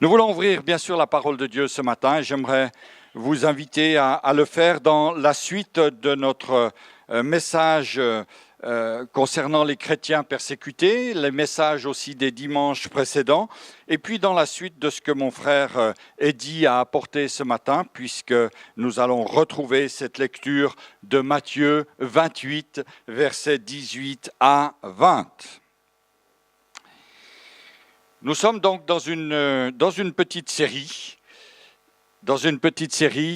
Nous voulons ouvrir bien sûr la parole de Dieu ce matin et j'aimerais vous inviter à le faire dans la suite de notre message concernant les chrétiens persécutés, les messages aussi des dimanches précédents, et puis dans la suite de ce que mon frère Eddy a apporté ce matin, puisque nous allons retrouver cette lecture de Matthieu 28, versets 18 à 20. Nous sommes donc dans une petite série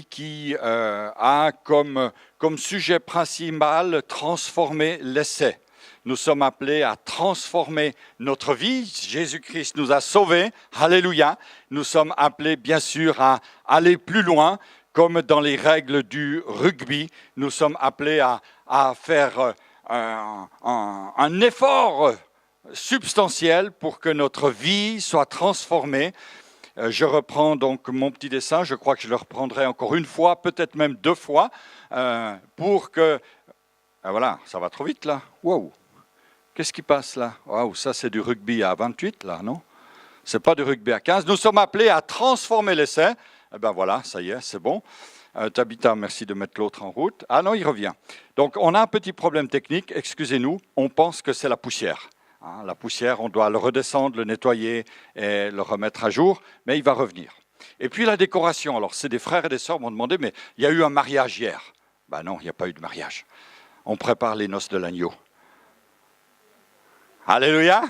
qui a comme sujet principal transformer l'essai. Nous sommes appelés à transformer notre vie. Jésus-Christ nous a sauvés. Alléluia. Nous sommes appelés bien sûr à aller plus loin, comme dans les règles du rugby. Nous sommes appelés à faire un effort substantiel pour que notre vie soit transformée. Je reprends donc mon petit dessin, je crois que je le reprendrai encore une fois, peut-être même deux fois, pour que... voilà, ça va trop vite là. Wow, qu'est-ce qui passe là? Wow, ça c'est du rugby à 28 là, non? C'est pas du rugby à 15. Nous sommes appelés à transformer l'essai. Eh ben voilà, ça y est, c'est bon. Tabitha, merci de mettre l'autre en route. Ah non, il revient. Donc on a un petit problème technique, excusez-nous, on pense que c'est la poussière. La poussière, on doit le redescendre, le nettoyer et le remettre à jour, mais il va revenir. Et puis la décoration, alors c'est des frères et des sœurs qui m'ont demandé, mais il y a eu un mariage hier. Ben non, il n'y a pas eu de mariage. On prépare les noces de l'agneau. Alléluia!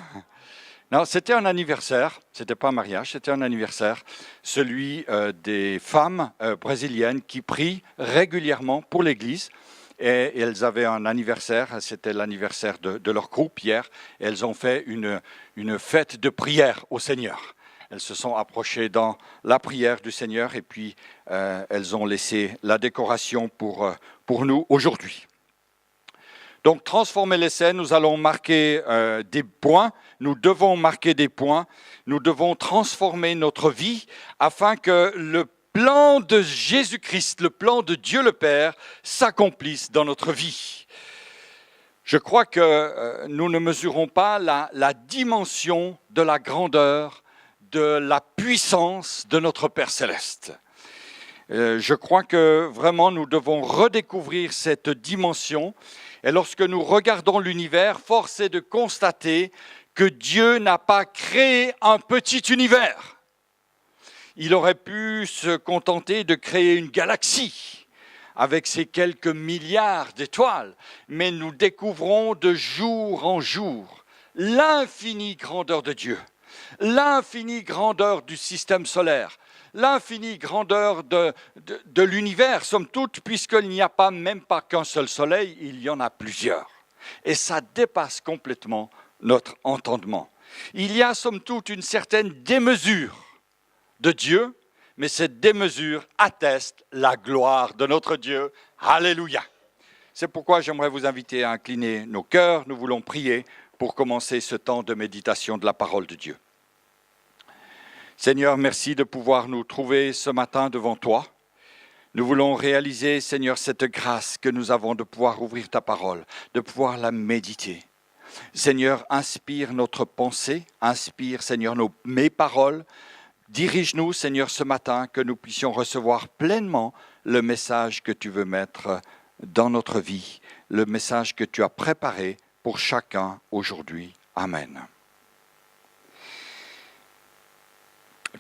Non, c'était un anniversaire, c'était pas un mariage, c'était un anniversaire, celui des femmes brésiliennes qui prient régulièrement pour l'Église. Et elles avaient un anniversaire, c'était l'anniversaire de leur groupe hier, et elles ont fait une fête de prière au Seigneur. Elles se sont approchées dans la prière du Seigneur et puis elles ont laissé la décoration pour nous aujourd'hui. Donc, transformer l'essai, nous allons marquer des points, nous devons marquer des points, nous devons transformer notre vie afin que le plan de Jésus-Christ, le plan de Dieu le Père, s'accomplisse dans notre vie. Je crois que nous ne mesurons pas la dimension de la grandeur, de la puissance de notre Père Céleste. Je crois que vraiment nous devons redécouvrir cette dimension. Et lorsque nous regardons l'univers, force est de constater que Dieu n'a pas créé un petit univers. Il aurait pu se contenter de créer une galaxie avec ses quelques milliards d'étoiles, mais nous découvrons de jour en jour l'infinie grandeur de Dieu, l'infinie grandeur du système solaire, l'infinie grandeur de l'univers, somme toute, puisqu'il n'y a pas même pas qu'un seul soleil, il y en a plusieurs. Et ça dépasse complètement notre entendement. Il y a, somme toute, une certaine démesure de Dieu, mais cette démesure atteste la gloire de notre Dieu. Alléluia! C'est pourquoi j'aimerais vous inviter à incliner nos cœurs. Nous voulons prier pour commencer ce temps de méditation de la parole de Dieu. Seigneur, merci de pouvoir nous trouver ce matin devant toi. Nous voulons réaliser, Seigneur, cette grâce que nous avons de pouvoir ouvrir ta parole, de pouvoir la méditer. Seigneur, inspire notre pensée, inspire, Seigneur, mes paroles. Dirige-nous, Seigneur, ce matin, que nous puissions recevoir pleinement le message que tu veux mettre dans notre vie, le message que tu as préparé pour chacun aujourd'hui. Amen.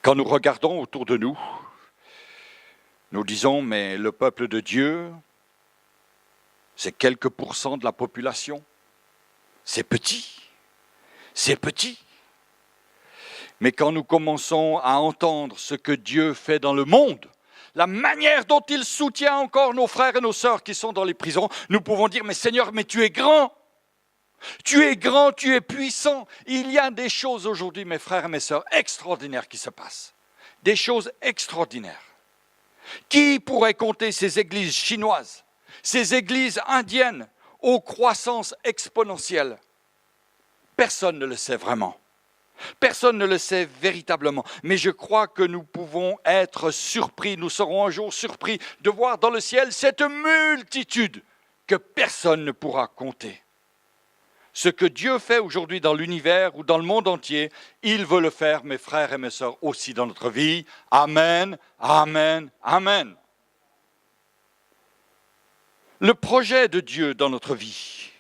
Quand nous regardons autour de nous, nous disons, mais le peuple de Dieu, c'est quelques pourcents de la population. C'est petit, c'est petit. Mais quand nous commençons à entendre ce que Dieu fait dans le monde, la manière dont il soutient encore nos frères et nos sœurs qui sont dans les prisons, nous pouvons dire, mais Seigneur, mais tu es grand, tu es puissant. Il y a des choses aujourd'hui, mes frères et mes sœurs, extraordinaires qui se passent. Des choses extraordinaires. Qui pourrait compter ces églises chinoises, ces églises indiennes aux croissances exponentielles? Personne ne le sait vraiment. Personne ne le sait véritablement, mais je crois que nous pouvons être surpris, nous serons un jour surpris de voir dans le ciel cette multitude que personne ne pourra compter. Ce que Dieu fait aujourd'hui dans l'univers ou dans le monde entier, il veut le faire, mes frères et mes sœurs, aussi dans notre vie. Amen, amen, amen. Le projet de Dieu dans notre vie,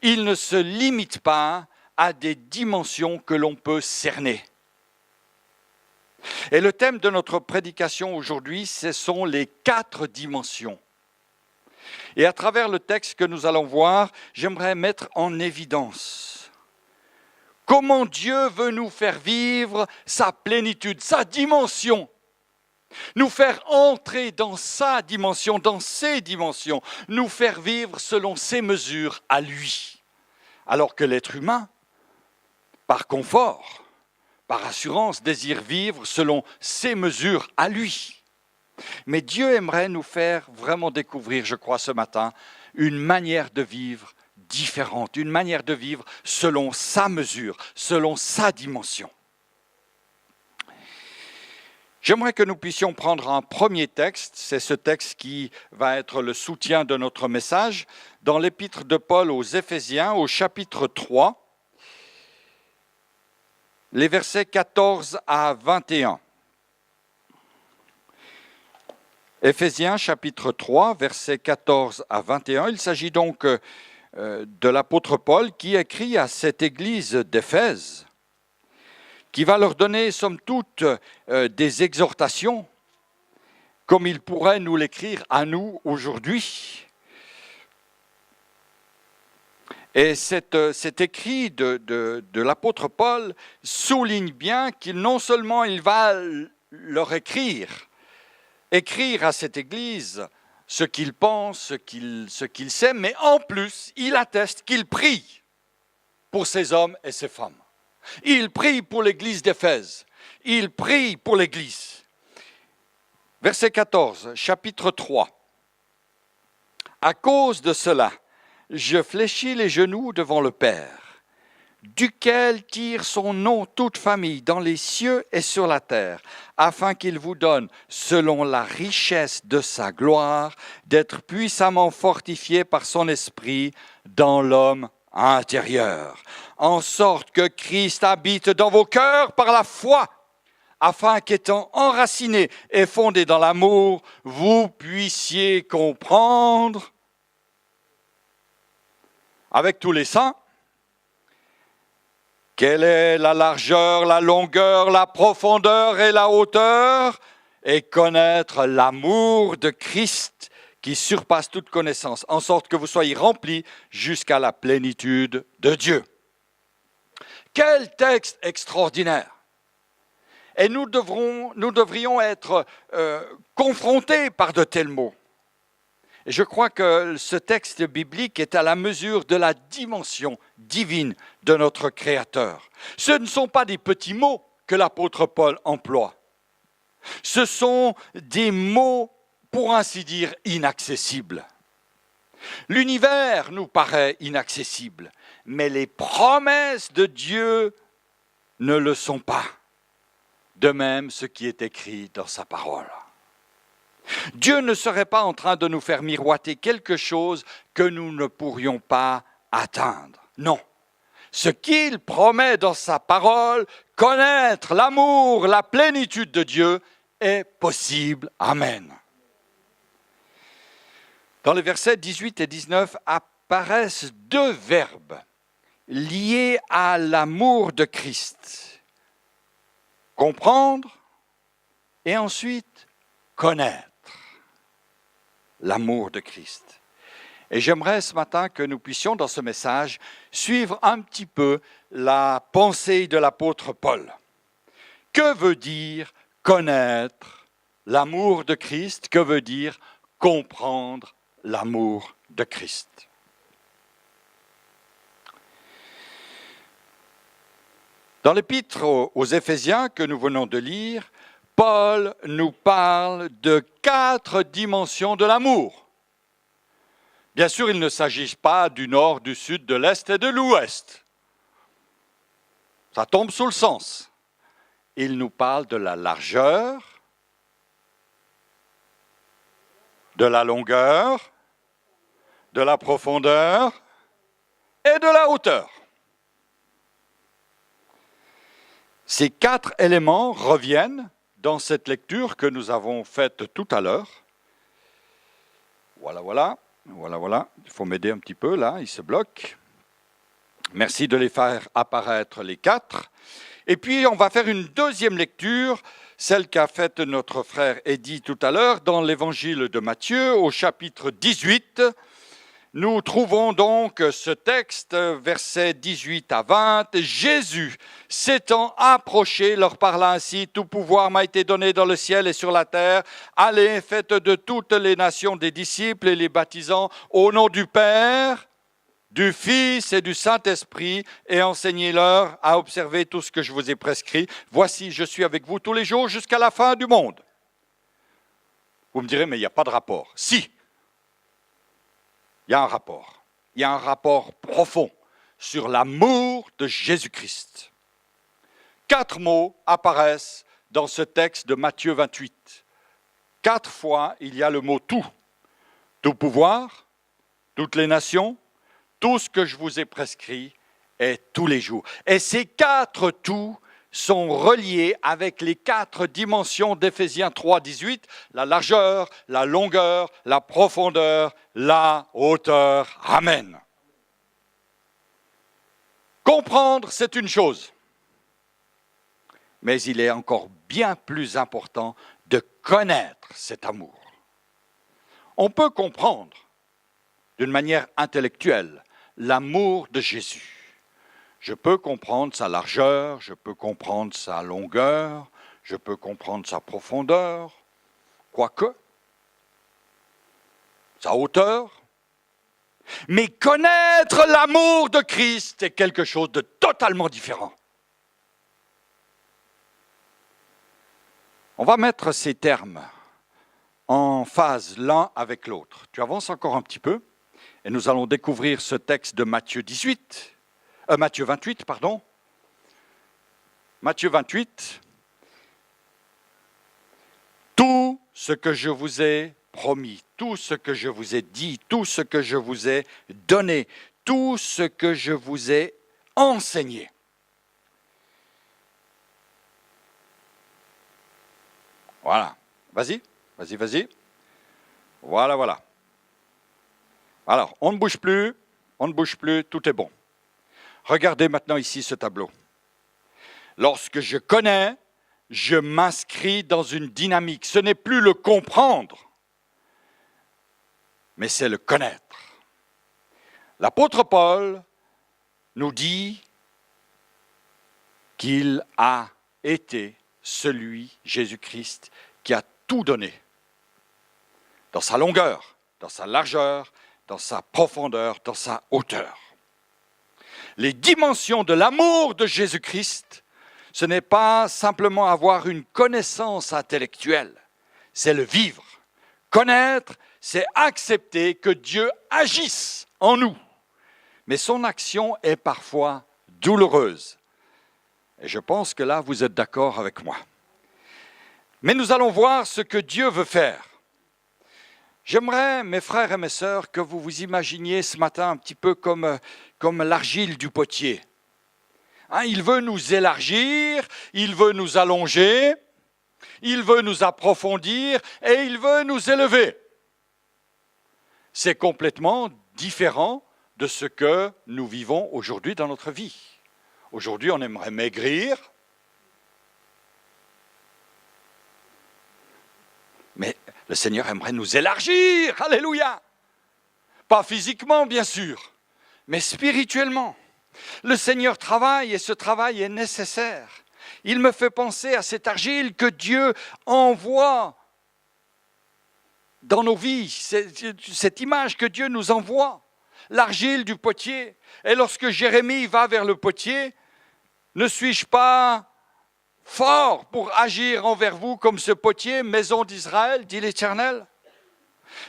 il ne se limite pas à des dimensions que l'on peut cerner. Et le thème de notre prédication aujourd'hui, ce sont les 4 dimensions. Et à travers le texte que nous allons voir, j'aimerais mettre en évidence comment Dieu veut nous faire vivre sa plénitude, sa dimension. Nous faire entrer dans sa dimension, dans ses dimensions, nous faire vivre selon ses mesures à lui. Alors que l'être humain, par confort, par assurance, désire vivre selon ses mesures à lui. Mais Dieu aimerait nous faire vraiment découvrir, je crois, ce matin, une manière de vivre différente, une manière de vivre selon sa mesure, selon sa dimension. J'aimerais que nous puissions prendre un premier texte, c'est ce texte qui va être le soutien de notre message, dans l'épître de Paul aux Éphésiens, au chapitre 3, les versets 14 à 21. Éphésiens chapitre 3, versets 14 à 21. Il s'agit donc de l'apôtre Paul qui écrit à cette église d'Éphèse, qui va leur donner, somme toute, des exhortations, comme il pourrait nous l'écrire à nous aujourd'hui. Et cet écrit de l'apôtre Paul souligne bien qu'il non seulement il va leur écrire à cette église ce qu'il pense, ce qu'il sait, mais en plus, il atteste qu'il prie pour ces hommes et ces femmes. Il prie pour l'église d'Éphèse. Il prie pour l'église. Verset 14, chapitre 3. À cause de cela, je fléchis les genoux devant le Père, duquel tire son nom toute famille dans les cieux et sur la terre, afin qu'il vous donne, selon la richesse de sa gloire, d'être puissamment fortifié par son esprit dans l'homme intérieur, en sorte que Christ habite dans vos cœurs par la foi, afin qu'étant enracinés et fondés dans l'amour, vous puissiez comprendre avec tous les saints quelle est la largeur, la longueur, la profondeur et la hauteur, et connaître l'amour de Christ qui surpasse toute connaissance, en sorte que vous soyez remplis jusqu'à la plénitude de Dieu. Quel texte extraordinaire! Et nous devrions être confrontés par de tels mots. Et je crois que ce texte biblique est à la mesure de la dimension divine de notre Créateur. Ce ne sont pas des petits mots que l'apôtre Paul emploie. Ce sont des mots, pour ainsi dire, inaccessibles. L'univers nous paraît inaccessible, mais les promesses de Dieu ne le sont pas. De même, ce qui est écrit dans sa parole. Dieu ne serait pas en train de nous faire miroiter quelque chose que nous ne pourrions pas atteindre. Non. Ce qu'il promet dans sa parole, connaître l'amour, la plénitude de Dieu, est possible. Amen. Dans les versets 18 et 19 apparaissent 2 verbes liés à l'amour de Christ. Comprendre et ensuite connaître l'amour de Christ. Et j'aimerais ce matin que nous puissions dans ce message suivre un petit peu la pensée de l'apôtre Paul. Que veut dire connaître l'amour de Christ? Que veut dire comprendre l'amour de Christ? Dans l'épître aux Éphésiens que nous venons de lire, Paul nous parle de 4 dimensions de l'amour. Bien sûr, il ne s'agit pas du nord, du sud, de l'est et de l'ouest. Ça tombe sous le sens. Il nous parle de la largeur, de la longueur, de la profondeur et de la hauteur. Ces 4 éléments reviennent dans cette lecture que nous avons faite tout à l'heure. Voilà. Il faut m'aider un petit peu, là, il se bloque. Merci de les faire apparaître les 4. Et puis, on va faire une deuxième lecture, celle qu'a faite notre frère Eddy tout à l'heure, dans l'évangile de Matthieu, au chapitre 18. Nous trouvons donc ce texte, versets 18 à 20. Jésus, s'étant approché, leur parla ainsi: tout pouvoir m'a été donné dans le ciel et sur la terre. Allez, faites de toutes les nations des disciples et les baptisant au nom du Père, du Fils et du Saint-Esprit, et enseignez-leur à observer tout ce que je vous ai prescrit. Voici, je suis avec vous tous les jours jusqu'à la fin du monde. Vous me direz, mais il n'y a pas de rapport. Si, il y a un rapport. Il y a un rapport profond sur l'amour de Jésus-Christ. 4 mots apparaissent dans ce texte de Matthieu 28. 4 fois, il y a le mot « tout ». Tout pouvoir, toutes les nations, tout ce que je vous ai prescrit est tous les jours. Et ces 4 tout sont reliés avec les 4 dimensions d'Éphésiens 3, 18, la largeur, la longueur, la profondeur, la hauteur. Amen. Comprendre, c'est une chose, mais il est encore bien plus important de connaître cet amour. On peut comprendre d'une manière intellectuelle l'amour de Jésus. Je peux comprendre sa largeur, je peux comprendre sa longueur, je peux comprendre sa profondeur, quoique, sa hauteur. Mais connaître l'amour de Christ est quelque chose de totalement différent. On va mettre ces termes en phase l'un avec l'autre. Tu avances encore un petit peu et nous allons découvrir ce texte de Matthieu 28, pardon. Matthieu 28. Tout ce que je vous ai promis, tout ce que je vous ai dit, tout ce que je vous ai donné, tout ce que je vous ai enseigné. Voilà. Vas-y. Voilà. Alors, on ne bouge plus, tout est bon. Regardez maintenant ici ce tableau. Lorsque je connais, je m'inscris dans une dynamique. Ce n'est plus le comprendre, mais c'est le connaître. L'apôtre Paul nous dit qu'il a été celui, Jésus-Christ, qui a tout donné. Dans sa longueur, dans sa largeur, dans sa profondeur, dans sa hauteur. Les dimensions de l'amour de Jésus-Christ, ce n'est pas simplement avoir une connaissance intellectuelle, c'est le vivre. Connaître, c'est accepter que Dieu agisse en nous. Mais son action est parfois douloureuse. Et je pense que là, vous êtes d'accord avec moi. Mais nous allons voir ce que Dieu veut faire. J'aimerais, mes frères et mes sœurs, que vous vous imaginiez ce matin un petit peu comme l'argile du potier. Hein, il veut nous élargir, il veut nous allonger, il veut nous approfondir et il veut nous élever. C'est complètement différent de ce que nous vivons aujourd'hui dans notre vie. Aujourd'hui, on aimerait maigrir, mais le Seigneur aimerait nous élargir, alléluia. Pas physiquement, bien sûr, mais spirituellement. Le Seigneur travaille et ce travail est nécessaire. Il me fait penser à cette argile que Dieu envoie dans nos vies, cette image que Dieu nous envoie, l'argile du potier. Et lorsque Jérémie va vers le potier, ne suis-je pas fort pour agir envers vous comme ce potier, maison d'Israël, dit l'Éternel?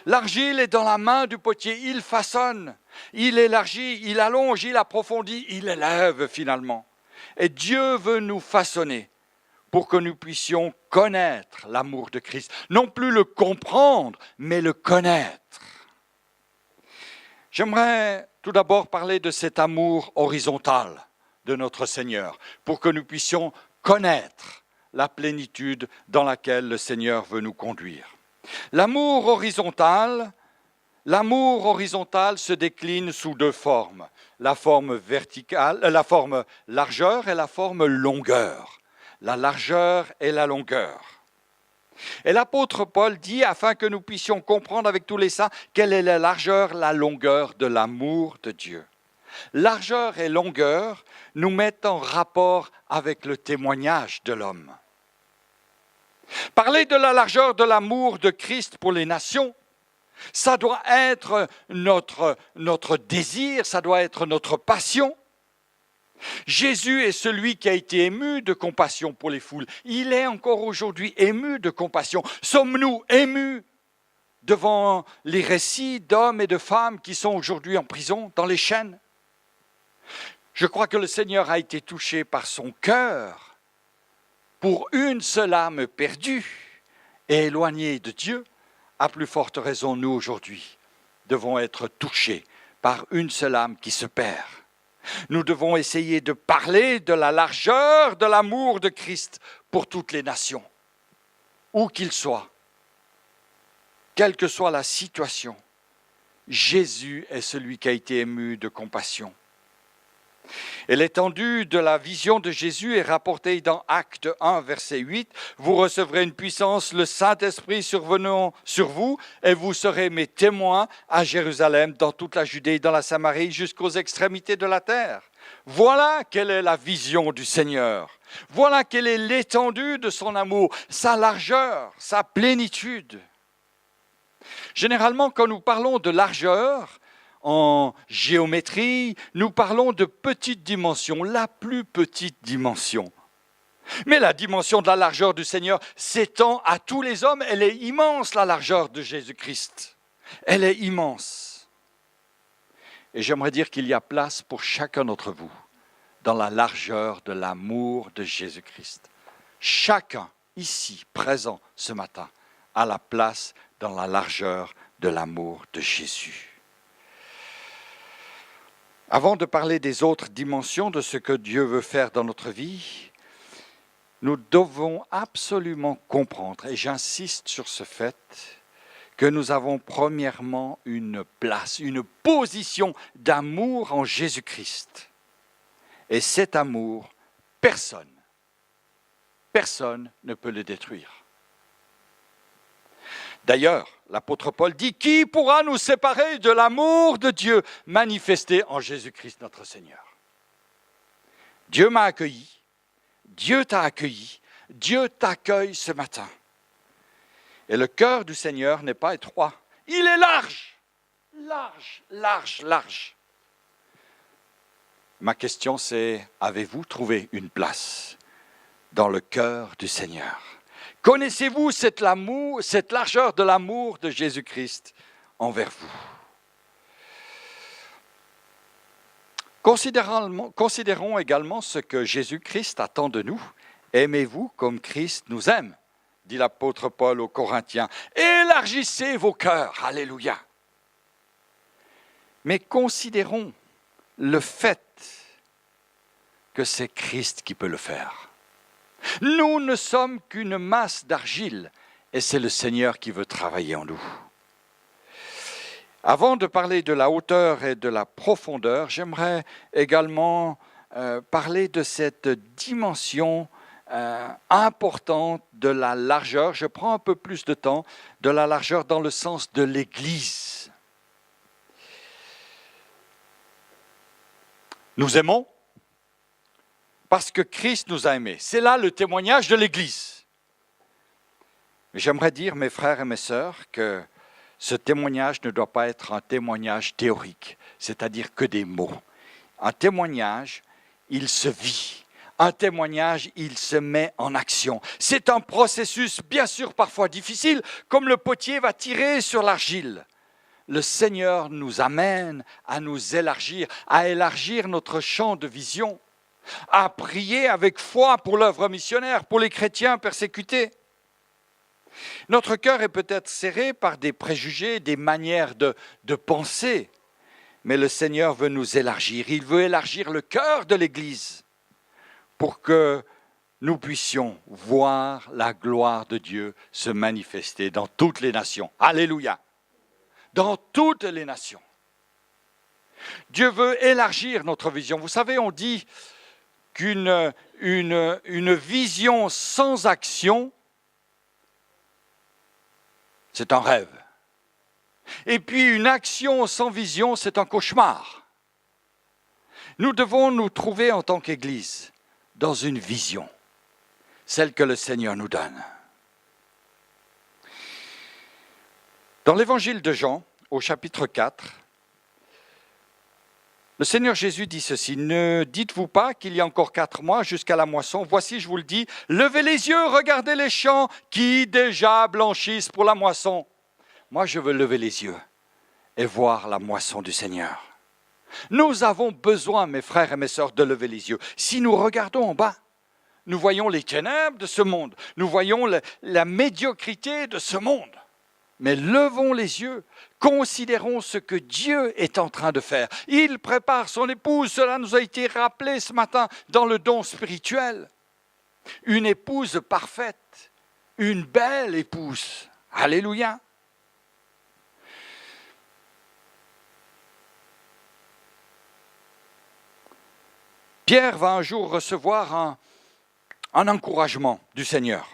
L'argile est dans la main du potier, il façonne, il élargit, il allonge, il approfondit, il élève finalement. Et Dieu veut nous façonner pour que nous puissions connaître l'amour de Christ. Non plus le comprendre, mais le connaître. J'aimerais tout d'abord parler de cet amour horizontal de notre Seigneur, pour que nous puissions connaître la plénitude dans laquelle le Seigneur veut nous conduire. L'amour horizontal se décline sous deux formes, la forme verticale, la forme largeur et la forme longueur. La largeur et la longueur. Et l'apôtre Paul dit, afin que nous puissions comprendre avec tous les saints, quelle est la largeur, la longueur de l'amour de Dieu. Largeur et longueur nous mettent en rapport avec le témoignage de l'homme. Parler de la largeur de l'amour de Christ pour les nations, ça doit être notre désir, ça doit être notre passion. Jésus est celui qui a été ému de compassion pour les foules. Il est encore aujourd'hui ému de compassion. Sommes-nous émus devant les récits d'hommes et de femmes qui sont aujourd'hui en prison, dans les chaînes? Je crois que le Seigneur a été touché par son cœur pour une seule âme perdue et éloignée de Dieu. À plus forte raison, nous aujourd'hui devons être touchés par une seule âme qui se perd. Nous devons essayer de parler de la largeur de l'amour de Christ pour toutes les nations, où qu'ils soient, quelle que soit la situation. Jésus est celui qui a été ému de compassion. Et l'étendue de la vision de Jésus est rapportée dans Acte 1, verset 8. « Vous recevrez une puissance, le Saint-Esprit survenant sur vous, et vous serez mes témoins à Jérusalem, dans toute la Judée, dans la Samarie, jusqu'aux extrémités de la terre. » Voilà quelle est la vision du Seigneur. Voilà quelle est l'étendue de son amour, sa largeur, sa plénitude. Généralement, quand nous parlons de largeur, en géométrie, nous parlons de petite dimension, la plus petite dimension. Mais la dimension de la largeur du Seigneur s'étend à tous les hommes. Elle est immense, la largeur de Jésus-Christ. Elle est immense. Et j'aimerais dire qu'il y a place pour chacun d'entre vous dans la largeur de l'amour de Jésus-Christ. Chacun ici, présent ce matin, a la place dans la largeur de l'amour de Jésus. Avant de parler des autres dimensions de ce que Dieu veut faire dans notre vie, nous devons absolument comprendre, et j'insiste sur ce fait, que nous avons premièrement une place, une position d'amour en Jésus-Christ. Et cet amour, personne ne peut le détruire. D'ailleurs, l'apôtre Paul dit « Qui pourra nous séparer de l'amour de Dieu manifesté en Jésus-Christ notre Seigneur ?» Dieu m'a accueilli, Dieu t'a accueilli, Dieu t'accueille ce matin. Et le cœur du Seigneur n'est pas étroit, il est large, large, large, large. Ma question c'est, avez-vous trouvé une place dans le cœur du Seigneur ? Connaissez-vous cette largeur de l'amour de Jésus-Christ envers vous? Considérons également ce que Jésus-Christ attend de nous. Aimez-vous comme Christ nous aime, dit l'apôtre Paul aux Corinthiens. Élargissez vos cœurs, alléluia. Mais considérons le fait que c'est Christ qui peut le faire. Nous ne sommes qu'une masse d'argile et c'est le Seigneur qui veut travailler en nous. Avant de parler de la hauteur et de la profondeur, j'aimerais également parler de cette dimension importante de la largeur. Je prends un peu plus de temps, de la largeur dans le sens de l'Église. Nous aimons parce que Christ nous a aimés. C'est là le témoignage de l'Église. Mais j'aimerais dire, mes frères et mes sœurs, que ce témoignage ne doit pas être un témoignage théorique, c'est-à-dire que des mots. Un témoignage, il se vit. Un témoignage, il se met en action. C'est un processus, bien sûr, parfois difficile, comme le potier va tirer sur l'argile. Le Seigneur nous amène à nous élargir, à élargir notre champ de vision, à prier avec foi pour l'œuvre missionnaire, pour les chrétiens persécutés. Notre cœur est peut-être serré par des préjugés, des manières de penser, mais le Seigneur veut nous élargir. Il veut élargir le cœur de l'Église pour que nous puissions voir la gloire de Dieu se manifester dans toutes les nations. Alléluia! Dans toutes les nations. Dieu veut élargir notre vision. Vous savez, on dit qu'une vision sans action, c'est un rêve. Et puis une action sans vision, c'est un cauchemar. Nous devons nous trouver en tant qu'Église dans une vision, celle que le Seigneur nous donne. Dans l'évangile de Jean, au chapitre 4, le Seigneur Jésus dit ceci: « Ne dites-vous pas qu'il y a encore 4 mois jusqu'à la moisson? Voici, je vous le dis, levez les yeux, regardez les champs qui déjà blanchissent pour la moisson. » Moi, je veux lever les yeux et voir la moisson du Seigneur. Nous avons besoin, mes frères et mes sœurs, de lever les yeux. Si nous regardons en bas, nous voyons les ténèbres de ce monde, nous voyons la médiocrité de ce monde. Mais levons les yeux, considérons ce que Dieu est en train de faire. Il prépare son épouse, cela nous a été rappelé ce matin dans le don spirituel. Une épouse parfaite, une belle épouse. Alléluia. Pierre va un jour recevoir un encouragement du Seigneur.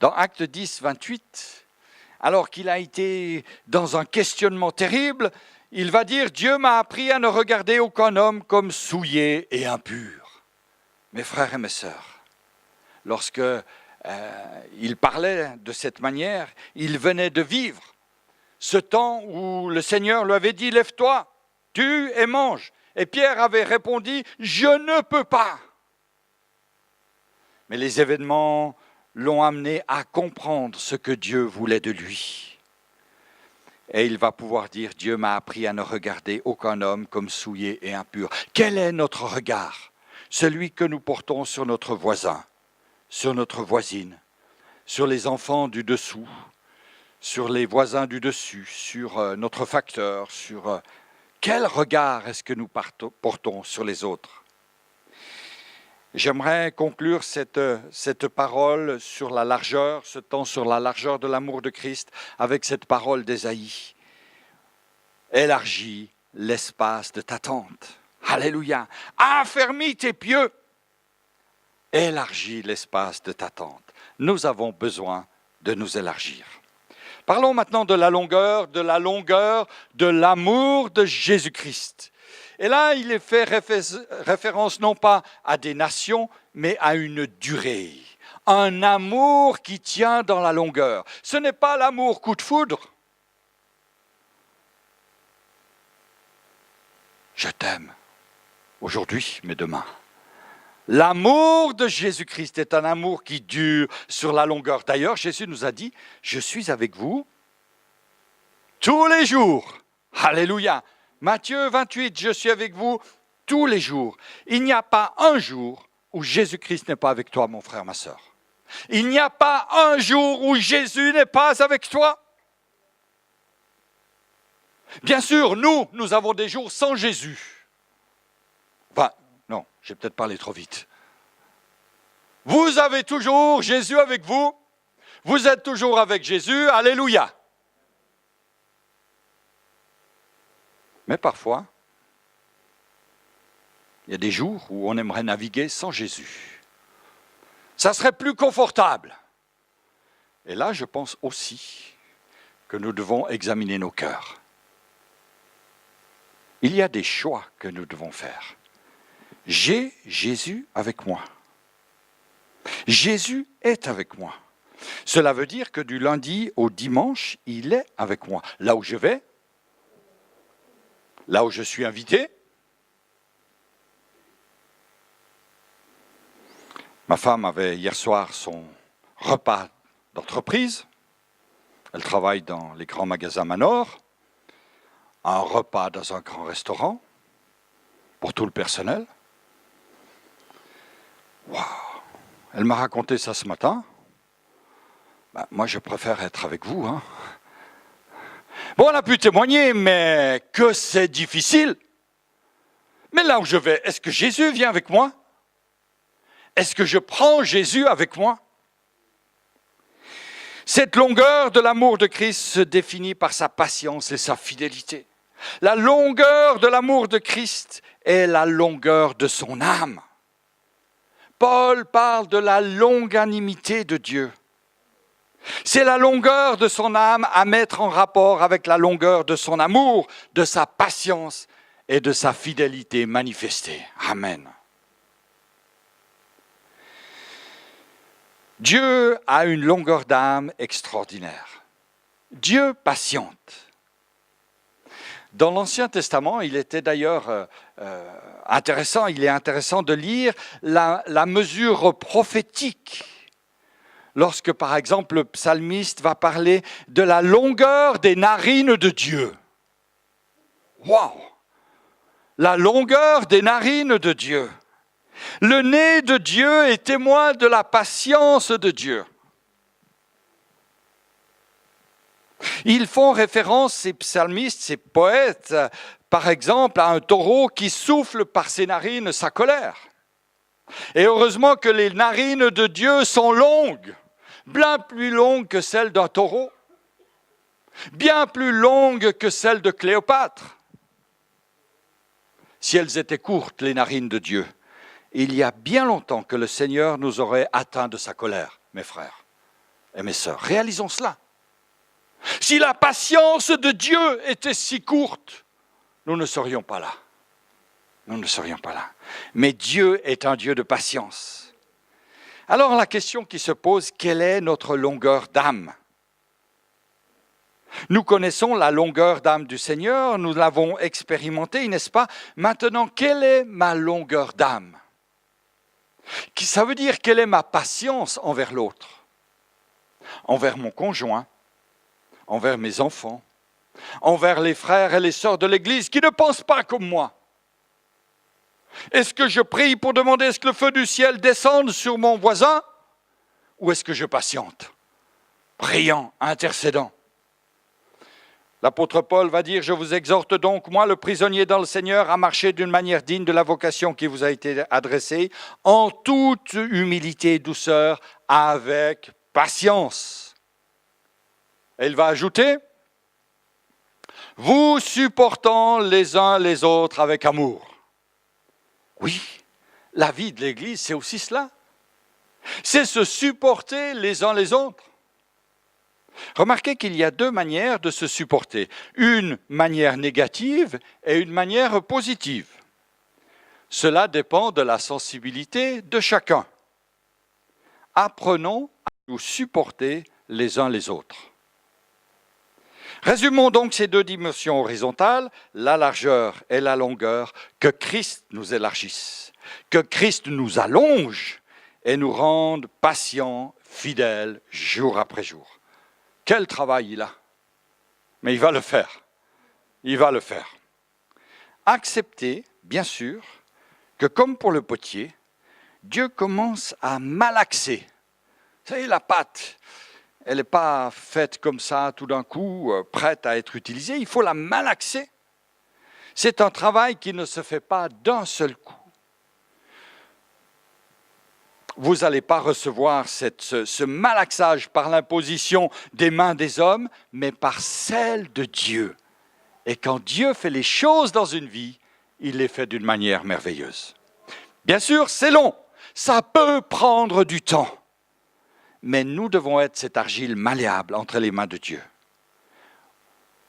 Dans Actes 10, 28, alors qu'il a été dans un questionnement terrible, il va dire « Dieu m'a appris à ne regarder aucun homme comme souillé et impur. » Mes frères et mes sœurs, lorsque il parlait de cette manière, il venait de vivre ce temps où le Seigneur lui avait dit « Lève-toi, tue et mange ». Et Pierre avait répondu « Je ne peux pas ». Mais les événements l'ont amené à comprendre ce que Dieu voulait de lui. Et il va pouvoir dire, Dieu m'a appris à ne regarder aucun homme comme souillé et impur. Quel est notre regard? Celui que nous portons sur notre voisin, sur notre voisine, sur les enfants du dessous, sur les voisins du dessus, sur notre facteur, sur... Quel regard est-ce que nous portons sur les autres? J'aimerais conclure cette parole sur la largeur, ce temps sur la largeur de l'amour de Christ, avec cette parole d'Ésaïe. Élargis l'espace de ta tente. Alléluia. Affermis tes pieux. Élargis l'espace de ta tente. Nous avons besoin de nous élargir. Parlons maintenant de l'amour de Jésus-Christ. Et là, il est fait référence non pas à des nations, mais à une durée. Un amour qui tient dans la longueur. Ce n'est pas l'amour coup de foudre. Je t'aime aujourd'hui, mais demain. L'amour de Jésus-Christ est un amour qui dure sur la longueur. D'ailleurs, Jésus nous a dit, je suis avec vous tous les jours. Alléluia. Matthieu 28, je suis avec vous tous les jours. Il n'y a pas un jour où Jésus-Christ n'est pas avec toi, mon frère, ma sœur. Il n'y a pas un jour où Jésus n'est pas avec toi. Bien sûr, nous avons des jours sans Jésus. Enfin, non, j'ai peut-être parlé trop vite. Vous avez toujours Jésus avec vous. Vous êtes toujours avec Jésus. Alléluia. Mais parfois, il y a des jours où on aimerait naviguer sans Jésus. Ça serait plus confortable. Et là, je pense aussi que nous devons examiner nos cœurs. Il y a des choix que nous devons faire. J'ai Jésus avec moi. Jésus est avec moi. Cela veut dire que du lundi au dimanche, il est avec moi. Là où je vais, là où je suis invité. Ma femme avait hier soir son repas d'entreprise. Elle travaille dans les grands magasins Manor. Un repas dans un grand restaurant pour tout le personnel. Waouh! Elle m'a raconté ça ce matin. Ben, moi, je préfère être avec vous. Bon, on a pu témoigner, mais que c'est difficile. Mais là où je vais, est-ce que Jésus vient avec moi? Est-ce que je prends Jésus avec moi? Cette longueur de l'amour de Christ se définit par sa patience et sa fidélité. La longueur de l'amour de Christ est la longueur de son âme. Paul parle de la longanimité de Dieu. C'est la longueur de son âme à mettre en rapport avec la longueur de son amour, de sa patience et de sa fidélité manifestée. Amen. Dieu a une longueur d'âme extraordinaire. Dieu patiente. Dans l'Ancien Testament, il était d'ailleurs il est intéressant de lire la mesure prophétique. Lorsque, par exemple, le psalmiste va parler de la longueur des narines de Dieu. Waouh! La longueur des narines de Dieu. Le nez de Dieu est témoin de la patience de Dieu. Ils font référence, ces psalmistes, ces poètes, par exemple, à un taureau qui souffle par ses narines sa colère. Et heureusement que les narines de Dieu sont longues, bien plus longues que celles d'un taureau, bien plus longues que celles de Cléopâtre. Si elles étaient courtes, les narines de Dieu, il y a bien longtemps que le Seigneur nous aurait atteints de sa colère, mes frères et mes sœurs. Réalisons cela. Si la patience de Dieu était si courte, nous ne serions pas là. Nous ne serions pas là. Mais Dieu est un Dieu de patience. Alors la question qui se pose, quelle est notre longueur d'âme? Nous connaissons la longueur d'âme du Seigneur, nous l'avons expérimentée, n'est-ce pas? Maintenant, quelle est ma longueur d'âme? Ça veut dire quelle est ma patience envers l'autre, envers mon conjoint, envers mes enfants, envers les frères et les sœurs de l'Église qui ne pensent pas comme moi. Est-ce que je prie pour demander est-ce que le feu du ciel descende sur mon voisin ou est-ce que je patiente, priant, intercédant? L'apôtre Paul va dire « Je vous exhorte donc, moi, le prisonnier dans le Seigneur, à marcher d'une manière digne de la vocation qui vous a été adressée, en toute humilité et douceur, avec patience. » Et il va ajouter « Vous supportant les uns les autres avec amour. » Oui, la vie de l'Église, c'est aussi cela. C'est se supporter les uns les autres. Remarquez qu'il y a deux manières de se supporter. Une manière négative et une manière positive. Cela dépend de la sensibilité de chacun. Apprenons à nous supporter les uns les autres. Résumons donc ces deux dimensions horizontales, la largeur et la longueur, que Christ nous élargisse, que Christ nous allonge et nous rende patients, fidèles, jour après jour. Quel travail il a! Mais il va le faire. Il va le faire. Acceptez, bien sûr, que comme pour le potier, Dieu commence à malaxer. Vous savez, la pâte, elle n'est pas faite comme ça tout d'un coup, prête à être utilisée. Il faut la malaxer. C'est un travail qui ne se fait pas d'un seul coup. Vous n'allez pas recevoir ce malaxage par l'imposition des mains des hommes, mais par celle de Dieu. Et quand Dieu fait les choses dans une vie, il les fait d'une manière merveilleuse. Bien sûr, c'est long, ça peut prendre du temps. Mais nous devons être cette argile malléable entre les mains de Dieu.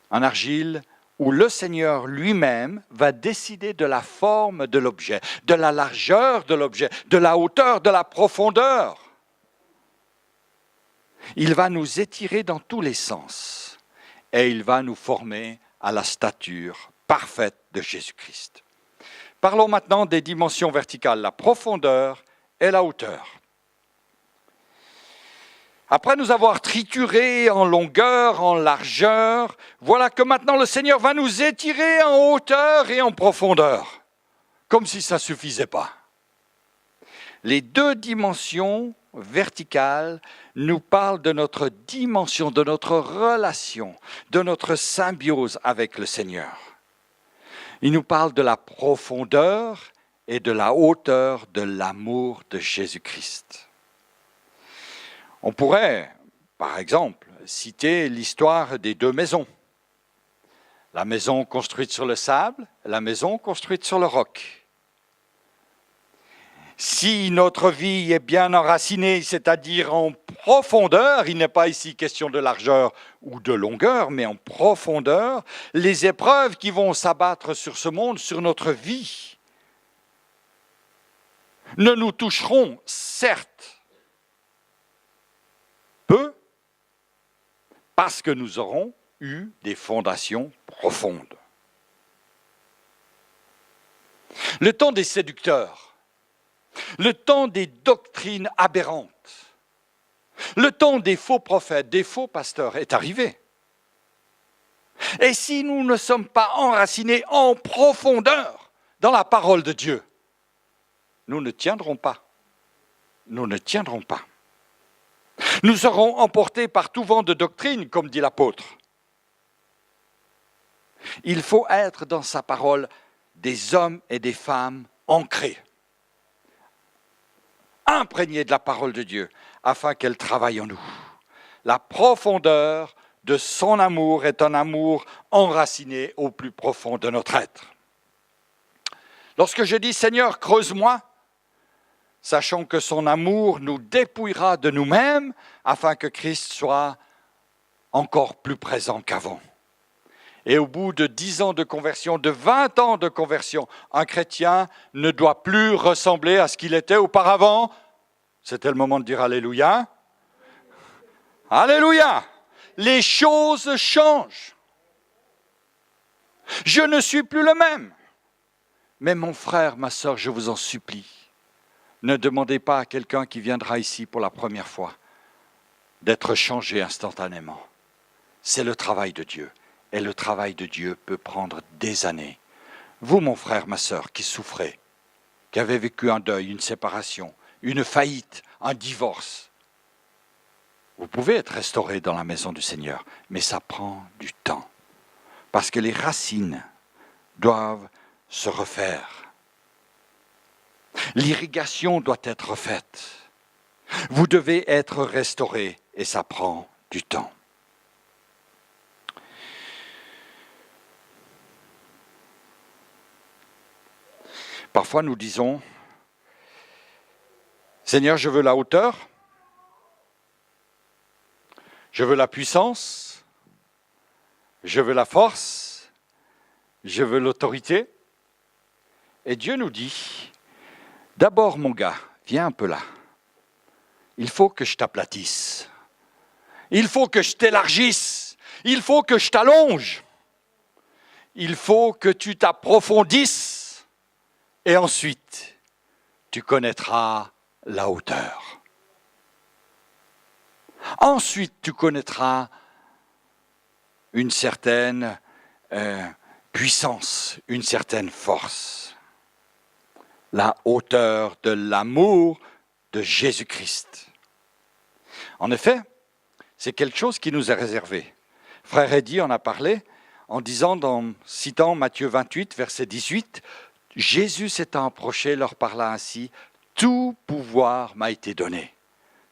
Un argile où le Seigneur lui-même va décider de la forme de l'objet, de la largeur de l'objet, de la hauteur, de la profondeur. Il va nous étirer dans tous les sens et il va nous former à la stature parfaite de Jésus-Christ. Parlons maintenant des dimensions verticales, la profondeur et la hauteur. Après nous avoir trituré en longueur, en largeur, voilà que maintenant le Seigneur va nous étirer en hauteur et en profondeur, comme si ça ne suffisait pas. Les deux dimensions verticales nous parlent de notre dimension, de notre relation, de notre symbiose avec le Seigneur. Il nous parle de la profondeur et de la hauteur de l'amour de Jésus-Christ. On pourrait, par exemple, citer l'histoire des deux maisons. La maison construite sur le sable, la maison construite sur le roc. Si notre vie est bien enracinée, c'est-à-dire en profondeur, il n'est pas ici question de largeur ou de longueur, mais en profondeur, les épreuves qui vont s'abattre sur ce monde, sur notre vie, ne nous toucheront certes peu, parce que nous aurons eu des fondations profondes. Le temps des séducteurs, le temps des doctrines aberrantes, le temps des faux prophètes, des faux pasteurs est arrivé. Et si nous ne sommes pas enracinés en profondeur dans la parole de Dieu, nous ne tiendrons pas. Nous ne tiendrons pas. Nous serons emportés par tout vent de doctrine, comme dit l'apôtre. Il faut être dans sa parole des hommes et des femmes ancrés, imprégnés de la parole de Dieu, afin qu'elle travaille en nous. La profondeur de son amour est un amour enraciné au plus profond de notre être. Lorsque je dis « Seigneur, creuse-moi », sachant que son amour nous dépouillera de nous-mêmes afin que Christ soit encore plus présent qu'avant. Et au bout de 10 ans de conversion, de 20 ans de conversion, un chrétien ne doit plus ressembler à ce qu'il était auparavant. C'était le moment de dire Alléluia. Alléluia! Les choses changent. Je ne suis plus le même. Mais mon frère, ma sœur, je vous en supplie, ne demandez pas à quelqu'un qui viendra ici pour la première fois d'être changé instantanément. C'est le travail de Dieu. Et le travail de Dieu peut prendre des années. Vous, mon frère, ma sœur, qui souffrez, qui avez vécu un deuil, une séparation, une faillite, un divorce, vous pouvez être restauré dans la maison du Seigneur, mais ça prend du temps. Parce que les racines doivent se refaire. L'irrigation doit être faite. Vous devez être restauré et ça prend du temps. Parfois nous disons, Seigneur, je veux la hauteur, je veux la puissance, je veux la force, je veux l'autorité. Et Dieu nous dit, d'abord mon gars, viens un peu là. Il faut que je t'aplatisse. Il faut que je t'élargisse. Il faut que je t'allonge. Il faut que tu t'approfondisses. Et ensuite, tu connaîtras la hauteur. Ensuite, tu connaîtras une certaine puissance, une certaine force. La hauteur de l'amour de Jésus-Christ. En effet, c'est quelque chose qui nous est réservé. Frère Eddy en a parlé en disant, citant Matthieu 28, verset 18, « Jésus s'étant approché, leur parla ainsi, « Tout pouvoir m'a été donné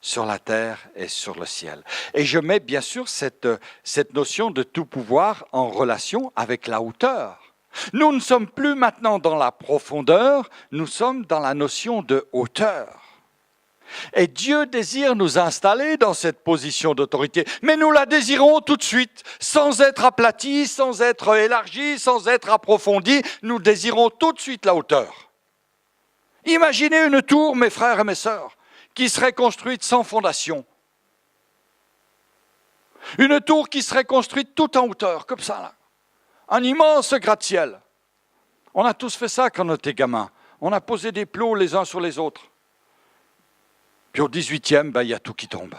sur la terre et sur le ciel. » Et je mets bien sûr cette notion de tout pouvoir en relation avec la hauteur. Nous ne sommes plus maintenant dans la profondeur, nous sommes dans la notion de hauteur. Et Dieu désire nous installer dans cette position d'autorité, mais nous la désirons tout de suite, sans être aplatis, sans être élargis, sans être approfondis, nous désirons tout de suite la hauteur. Imaginez une tour, mes frères et mes sœurs, qui serait construite sans fondation. Une tour qui serait construite tout en hauteur, comme ça là. Un immense gratte-ciel. On a tous fait ça quand on était gamin. On a posé des plots les uns sur les autres. Puis au 18e, il y a tout qui tombe.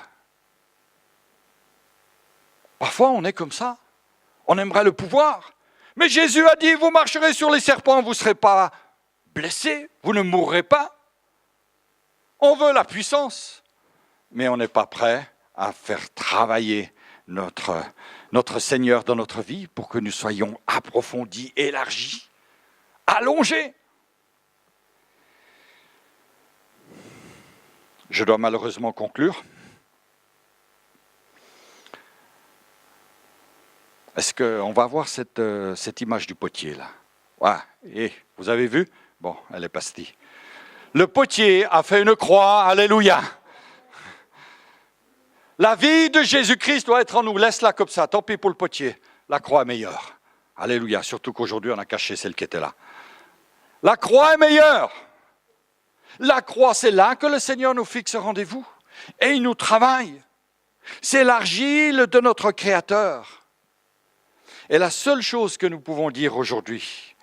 Parfois, on est comme ça. On aimerait le pouvoir. Mais Jésus a dit, vous marcherez sur les serpents, vous ne serez pas blessés, vous ne mourrez pas. On veut la puissance, mais on n'est pas prêt à faire travailler notre Seigneur dans notre vie pour que nous soyons approfondis, élargis, allongés. Je dois malheureusement conclure. Est-ce qu'on va voir cette image du potier là? Ouais. Et vous avez vu? Bon, elle est pastille. Le potier a fait une croix, alléluia. La vie de Jésus-Christ doit être en nous. Laisse-la comme ça, tant pis pour le potier. La croix est meilleure. Alléluia, surtout qu'aujourd'hui on a caché celle qui était là. La croix est meilleure. La croix, c'est là que le Seigneur nous fixe rendez-vous. Et il nous travaille. C'est l'argile de notre Créateur. Et la seule chose que nous pouvons dire aujourd'hui,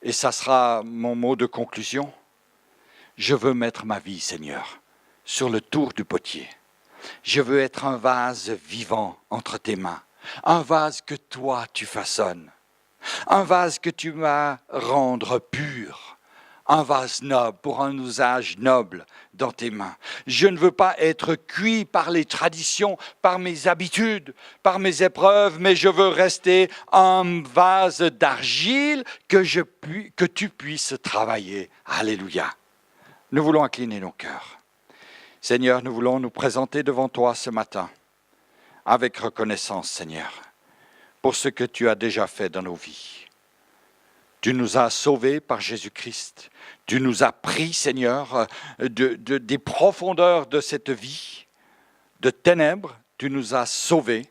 et ça sera mon mot de conclusion, je veux mettre ma vie, Seigneur, sur le tour du potier. Je veux être un vase vivant entre tes mains, un vase que toi tu façonnes, un vase que tu vas rendre pur, un vase noble pour un usage noble dans tes mains. Je ne veux pas être cuit par les traditions, par mes habitudes, par mes épreuves, mais je veux rester un vase d'argile que tu puisses travailler. Alléluia. Nous voulons incliner nos cœurs. Seigneur, nous voulons nous présenter devant toi ce matin avec reconnaissance, Seigneur, pour ce que tu as déjà fait dans nos vies. Tu nous as sauvés par Jésus-Christ. Tu nous as pris, Seigneur, des profondeurs de cette vie, de ténèbres. Tu nous as sauvés.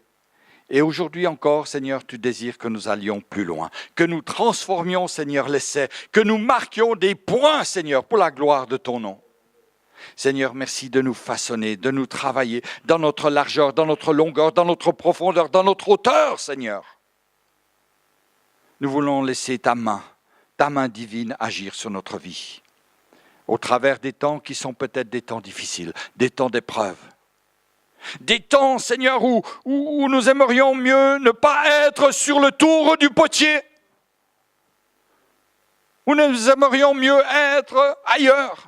Et aujourd'hui encore, Seigneur, tu désires que nous allions plus loin, que nous transformions, Seigneur, l'essai, que nous marquions des points, Seigneur, pour la gloire de ton nom. Seigneur, merci de nous façonner, de nous travailler dans notre largeur, dans notre longueur, dans notre profondeur, dans notre hauteur, Seigneur. Nous voulons laisser ta main divine agir sur notre vie, au travers des temps qui sont peut-être des temps difficiles, des temps d'épreuve. Des temps, Seigneur, où nous aimerions mieux ne pas être sur le tour du potier, où nous aimerions mieux être ailleurs.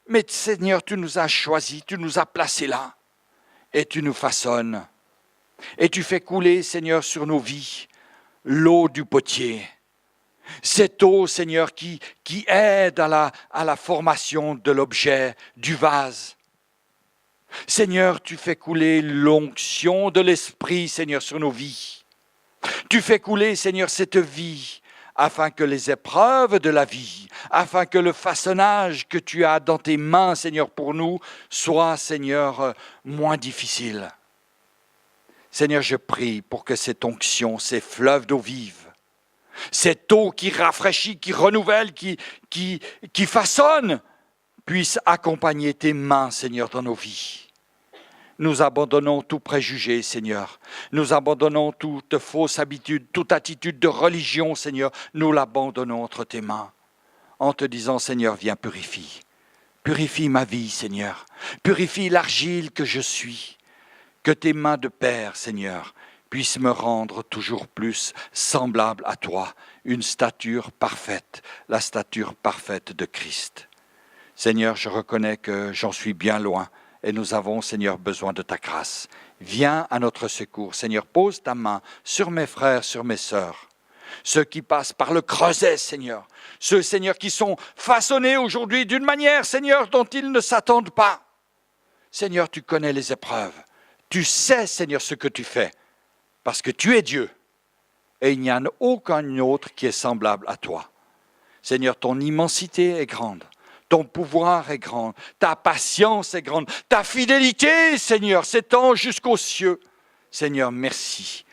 Mais Seigneur, tu nous as choisis, tu nous as placés là, et tu nous façonnes. Et tu fais couler, Seigneur, sur nos vies, l'eau du potier. Cette eau, Seigneur, qui aide à la formation de l'objet, du vase. Seigneur, tu fais couler l'onction de l'Esprit, Seigneur, sur nos vies. Tu fais couler, Seigneur, cette vie, afin que les épreuves de la vie, afin que le façonnage que tu as dans tes mains, Seigneur, pour nous, soit, Seigneur, moins difficile. Seigneur, je prie pour que cette onction, ces fleuves d'eau vive, cette eau qui rafraîchit, qui renouvelle, qui façonne, puisse accompagner tes mains, Seigneur, dans nos vies. Nous abandonnons tout préjugé, Seigneur. Nous abandonnons toute fausse habitude, toute attitude de religion, Seigneur. Nous l'abandonnons entre tes mains, en te disant, Seigneur, viens, purifie. Purifie ma vie, Seigneur. Purifie l'argile que je suis. Que tes mains de Père, Seigneur, puissent me rendre toujours plus semblable à toi, une stature parfaite, la stature parfaite de Christ. Seigneur, je reconnais que j'en suis bien loin et nous avons, Seigneur, besoin de ta grâce. Viens à notre secours. Seigneur, pose ta main sur mes frères, sur mes sœurs, ceux qui passent par le creuset, Seigneur, ceux, Seigneur, qui sont façonnés aujourd'hui d'une manière, Seigneur, dont ils ne s'attendent pas. Seigneur, tu connais les épreuves. Tu sais, Seigneur, ce que tu fais, parce que tu es Dieu et il n'y en a aucun autre qui est semblable à toi. Seigneur, ton immensité est grande. Ton pouvoir est grand, ta patience est grande, ta fidélité, Seigneur, s'étend jusqu'aux cieux. Seigneur, merci.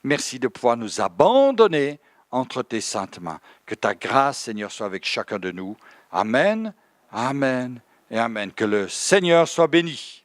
Merci de pouvoir nous abandonner entre tes saintes mains. Que ta grâce, Seigneur, soit avec chacun de nous. Amen, amen et amen. Que le Seigneur soit béni.